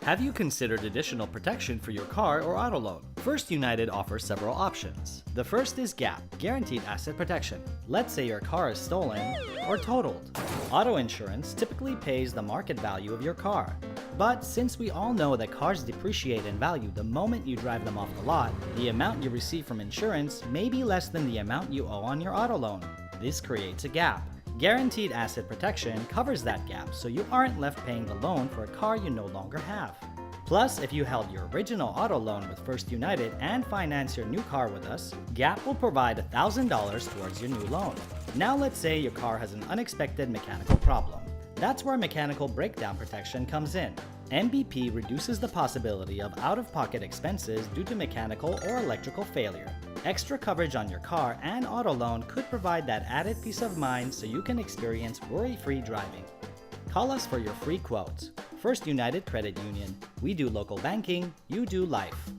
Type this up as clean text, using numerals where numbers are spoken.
Have you considered additional protection for your car or auto loan? First United offers several options. The first is GAP, Guaranteed Asset Protection. Let's say your car is stolen or totaled. Auto insurance typically pays the market value of your car. But since we all know that cars depreciate in value the moment you drive them off the lot, the amount you receive from insurance may be less than the amount you owe on your auto loan. This creates a gap. Guaranteed Asset Protection covers that gap so you aren't left paying the loan for a car you no longer have. Plus, if you held your original auto loan with First United and finance your new car with us, GAP will provide $1,000 towards your new loan. Now let's say your car has an unexpected mechanical problem. That's where mechanical breakdown protection comes in. MBP reduces the possibility of out-of-pocket expenses due to mechanical or electrical failure. Extra coverage on your car and auto loan could provide that added peace of mind so you can experience worry-free driving. Call us for your free quotes. First United Credit Union. We do local banking, you do life.